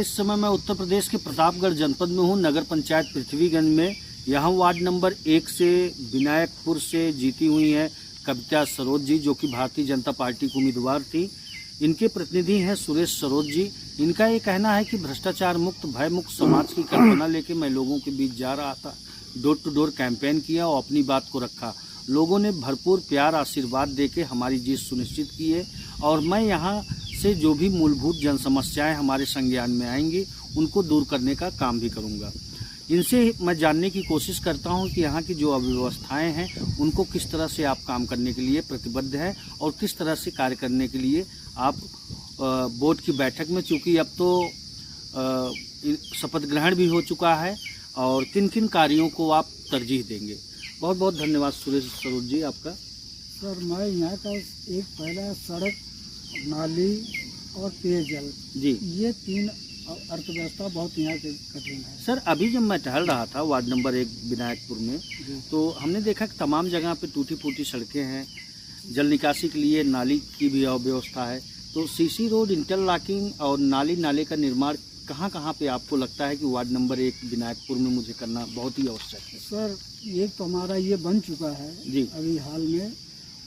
इस समय मैं उत्तर प्रदेश के प्रतापगढ़ जनपद में हूँ, नगर पंचायत पृथ्वीगंज में। यहाँ वार्ड नंबर 1 से विनायकपुर से जीती हुई हैं कविता सरोज जी, जो कि भारतीय जनता पार्टी की उम्मीदवार थी। इनके प्रतिनिधि हैं सुरेश सरोज जी। इनका ये कहना है कि भ्रष्टाचार मुक्त, भय मुक्त समाज की कल्पना लेके मैं लोगों के बीच जा रहा था, डोर टू डोर कैंपेन किया और अपनी बात को रखा। लोगों ने भरपूर प्यार आशीर्वाद देके हमारी जीत सुनिश्चित की है और मैं यहाँ से जो भी मूलभूत जन समस्याएं हमारे संज्ञान में आएंगी उनको दूर करने का काम भी करूँगा। इनसे मैं जानने की कोशिश करता हूं कि यहाँ की जो अव्यवस्थाएं हैं उनको किस तरह से आप काम करने के लिए प्रतिबद्ध हैं और किस तरह से कार्य करने के लिए आप बोर्ड की बैठक में, चूँकि अब तो शपथ ग्रहण भी हो चुका है, और किन किन कार्यों को आप तरजीह देंगे। बहुत बहुत धन्यवाद सुरेश सरोज जी आपका। सर, मैं यहाँ का एक पहला सड़क, नाली और पेयजल, जी, ये 3 अर्थव्यवस्था बहुत यहाँ के कठिन है। सर, अभी जब मैं टहल रहा था वार्ड नंबर 1 विनायकपुर में, तो हमने देखा कि तमाम जगह पे टूटी फूटी सड़कें हैं, जल निकासी के लिए नाली की भी अव्यवस्था है। तो सीसी रोड, इंटरलॉकिंग और नाले का निर्माण कहाँ कहाँ पे आपको लगता है कि वार्ड नंबर 1 विनायकपुर में मुझे करना बहुत ही आवश्यक है? सर, एक तो हमारा ये बन चुका है जी अभी हाल में,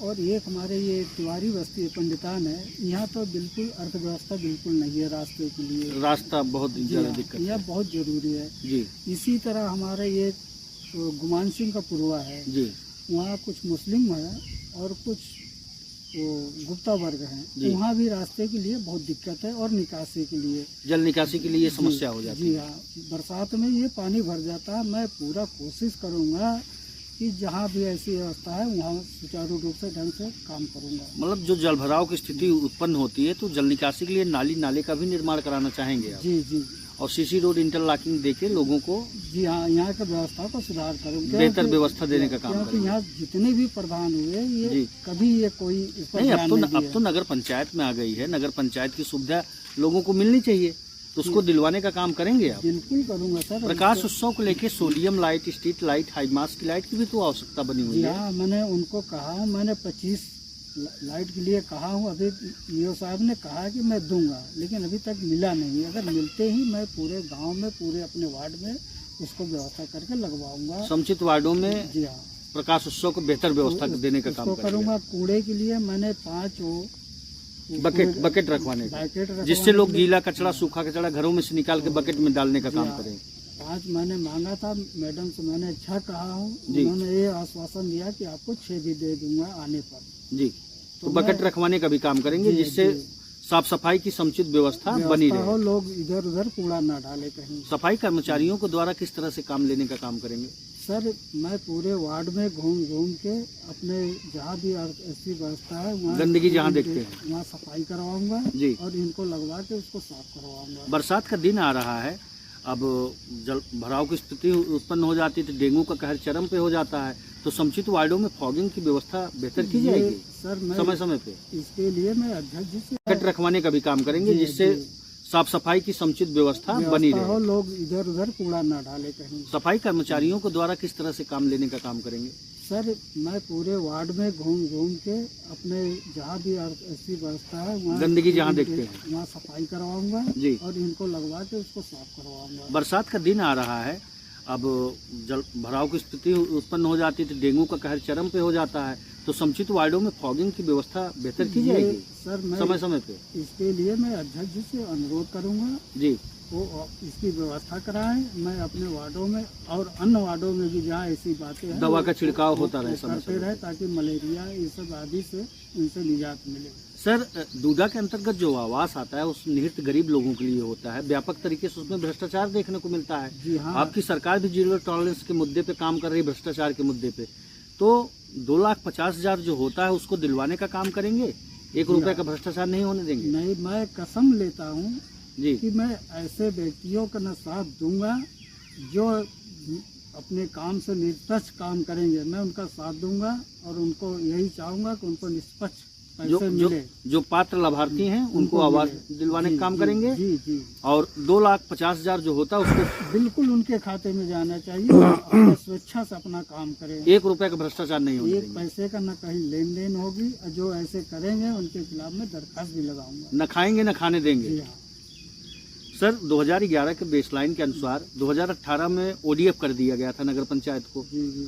और एक हमारे ये तिवारी बस्ती पंडितान है, यहाँ तो बिल्कुल अर्थव्यवस्था बिल्कुल नहीं है रास्ते के लिए। रास्ता बहुत ज़्यादा दिक्कत है, यह बहुत ज़रूरी है जी। इसी तरह हमारा ये तो गुमान सिंह का पुरवा है जी, वहाँ कुछ मुस्लिम हैं और कुछ गुप्ता वर्ग हैं, वहाँ भी रास्ते के लिए बहुत दिक्कत है और निकासी के लिए, जल निकासी के लिए समस्या हो जाती है। जी हाँ, बरसात में ये पानी भर जाता है। मैं पूरा कोशिश करूँगा कि जहाँ भी ऐसी व्यवस्था है वहाँ सुचारू रूप से ढंग से काम करूँगा। मतलब जो जल भराव की स्थिति उत्पन्न होती है तो जल निकासी के लिए नाले का भी निर्माण कराना चाहेंगे आप? जी जी, और सीसी रोड इंटरलॉकिंग देके लोगों को, जी हाँ, यहाँ की व्यवस्था को सुधार करूँगा, बेहतर व्यवस्था देने का काम क्योंकि करेंगे। यहाँ जितने भी प्रधान हुए ये कभी ये कोई इस पर नहीं, ध्यान नहीं अब तो नगर पंचायत में आ गई है, नगर पंचायत की सुविधा लोगों को मिलनी चाहिए, तो उसको दिलवाने का काम करेंगे आप? बिल्कुल करूँगा सर। प्रकाश उत्सव को लेके sodium light, street light, high mast की लाइट की भी तो आवश्यकता बनी हुई है। हाँ, मैंने उनको कहा हूँ, मैंने 25 लाइट के लिए कहा हूँ। अभी ईओ साहब ने कहा कि मैं दूंगा, लेकिन अभी तक मिला नहीं। अगर मिलते ही मैं पूरे गांव में, पूरे अपने वार्ड में उसको व्यवस्था करके लगवाऊंगा। समुचित वार्डों में जी हाँ, प्रकाश उत्सव को बेहतर व्यवस्था देने का काम करूँगा। कूड़े के लिए मैंने 5 बकेट रखवाने का, जिससे लोग गीला कचरा, सूखा कचरा घरों में से निकाल के बकेट में डालने का काम करें। 5 मैंने मांगा था मैडम से, मैंने अच्छा कहा हूँ। उन्होंने ये आश्वासन दिया कि आपको 6 भी दे दूंगा आने पर। जी, तो बकेट रखवाने का भी काम करेंगे, जिससे साफ सफाई की समुचित व्यवस्था बनी रहे, लोग इधर उधर कूड़ा ना डाले कहीं। सफाई कर्मचारियों को द्वारा किस तरह से काम लेने का काम करेंगे? सर, मैं पूरे वार्ड में घूम के अपने जहाँ भी ऐसी व्यवस्था है वहाँ गंदगी जहाँ देखते हैं वहाँ सफाई करवाऊंगा जी, और इनको लगवा के उसको साफ करवाऊंगा। बरसात का दिन आ रहा है, अब जल भराव की स्थिति उत्पन्न हो जाती है तो डेंगू का कहर चरम पे हो जाता है, तो समुचित वार्डों में फॉगिंग की व्यवस्था बेहतर की जाएगी सर। मैं समय पे इसके लिए मैं अध्यक्ष जी से बकेट रखवाने का भी काम करेंगे, जिससे साफ सफाई की समुचित व्यवस्था बनी रहे, लोग इधर उधर कूड़ा ना डाले कहीं। सफाई कर्मचारियों को द्वारा किस तरह से काम लेने का काम करेंगे? सर, मैं पूरे वार्ड में घूम के अपने जहाँ भी ऐसी व्यवस्था है वहाँ गंदगी जहाँ देखते हैं वहाँ सफाई करवाऊंगा जी, और इनको लगवा के उसको साफ करवाऊंगा। बरसात का दिन आ रहा है, अब जल भराव की स्थिति उत्पन्न हो जाती है तो डेंगू का कहर चरम पे हो जाता है, तो समुचित वार्डों में फॉगिंग की व्यवस्था बेहतर की जाएगी सर। मैं समय पे इसके लिए मैं अध्यक्ष जी से अनुरोध करूंगा जी, वो इसकी व्यवस्था कराएं। मैं अपने वार्डों में और अन्य वार्डों में भी जहाँ ऐसी बातें हैं दवा का छिड़काव होता रहे, करते रहे, ताकि मलेरिया ये सब आदि से इनसे निजात मिले। सर, दूधा के अंतर्गत जो आवास आता है उस निहित गरीब लोगों के लिए होता है, व्यापक तरीके से उसमें भ्रष्टाचार देखने को मिलता है। जी हाँ, आपकी सरकार भी जीरो टॉलरेंस के मुद्दे पे काम कर रही है, भ्रष्टाचार के मुद्दे पे, तो 2,50,000 जो होता है उसको दिलवाने का काम करेंगे, 1 रुपए का भ्रष्टाचार नहीं होने देंगे? नहीं, मैं कसम लेता हूँ जी कि मैं ऐसे व्यक्तियों का न साथ दूंगा जो अपने काम से निष्पक्ष काम करेंगे। मैं उनका साथ दूंगा और उनको यही चाहूंगा कि उनको निष्पक्ष पैसे मिले। जो पात्र लाभार्थी हैं उनको आवास दिलवाने का काम करेंगे। जी जी, और 2,50,000 जो होता है उसको बिल्कुल उनके खाते में जाना चाहिए। अपने स्वेच्छा से अपना काम करें, 1 रुपए का भ्रष्टाचार नहीं होने 1 देंगे। पैसे का न कहीं लेन देन होगी। जो ऐसे करेंगे उनके खिलाफ में दरखास्त भी लगाऊंगा। न खाएंगे न खाने देंगे। जी हाँ सर 2011 के बेसलाइन के अनुसार 2018 में ओडीएफ कर दिया गया था नगर पंचायत को। जी जी।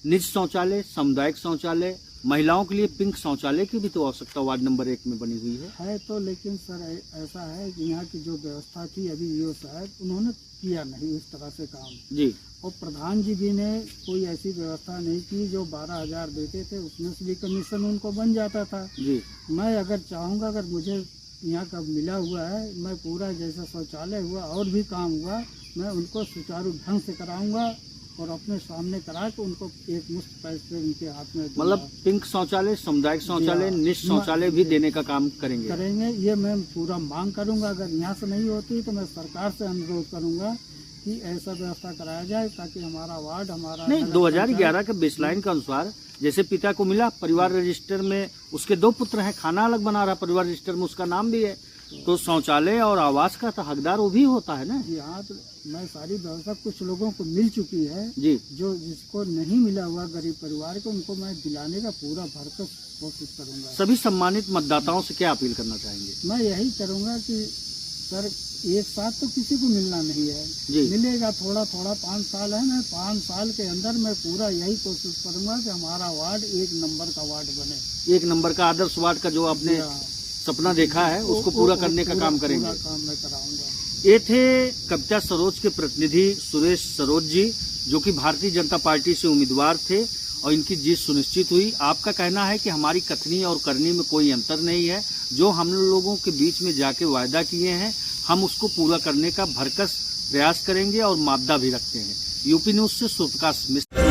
निज शौचालय, सामुदायिक शौचालय, महिलाओं के लिए पिंक शौचालय की भी तो आवश्यकता वार्ड नंबर 1 में बनी हुई है। तो लेकिन सर ऐसा है कि यहाँ की जो व्यवस्था थी अभी ईओ साहब उन्होंने किया नहीं इस तरह से काम जी। और प्रधान जी भी ने कोई ऐसी व्यवस्था नहीं की। जो 12,000 देते थे उसमें से भी कमीशन उनको बन जाता था जी। मैं अगर चाहूँगा, अगर मुझे यहाँ का मिला हुआ है, मैं पूरा जैसा शौचालय हुआ और भी काम हुआ मैं उनको सुचारू ढंग से कराऊंगा और अपने सामने करा के उनको एक मुश्त पैसे उनके हाथ में दूंगा। मतलब पिंक शौचालय, सामुदायिक शौचालय, निज शौचालय भी देने का काम करेंगे। ये मैं पूरा मांग करूंगा। अगर यहाँ से नहीं होती तो मैं सरकार से अनुरोध करूंगा कि ऐसा व्यवस्था कराया जाए ताकि हमारा वार्ड हमारा नहीं 2011 के बेसलाइन के अनुसार जैसे पिता को मिला परिवार रजिस्टर में, उसके 2 पुत्र हैं, खाना अलग बना रहा, परिवार रजिस्टर में उसका नाम भी है, तो शौचालय और आवास का तो हकदार वो भी होता है ना। जी हाँ, तो मैं सारी व्यवस्था कुछ लोगों को मिल चुकी है जी। जो जिसको नहीं मिला हुआ गरीब परिवार को उनको मैं दिलाने का पूरा भरपूर कोशिश करूंगा। सभी सम्मानित मतदाताओं से क्या अपील करना चाहेंगे? मैं यही करूंगा कि सर एक साथ तो किसी को मिलना नहीं है जी। मिलेगा थोड़ा थोड़ा, 5 साल है ना, 5 साल के अंदर मैं पूरा यही कोशिश करूंगा कि हमारा वार्ड 1 नंबर का वार्ड बने। 1 नंबर का आदर्श वार्ड का जो आपने सपना देखा है उसको पूरा करने का काम करेंगे। पूरा काम मैं कराऊंगा। ये थे कविता सरोज के प्रतिनिधि सुरेश सरोज जी, जो कि भारतीय जनता पार्टी से उम्मीदवार थे और इनकी जीत सुनिश्चित हुई। आपका कहना है कि हमारी कथनी और करनी में कोई अंतर नहीं है, जो हम लोगों के बीच में जाके वायदा किए हैं हम उसको पूरा करने का भरकस प्रयास करेंगे और मादा भी रखते हैं। यूपी न्यूज से सुप्रकाश मिश्र।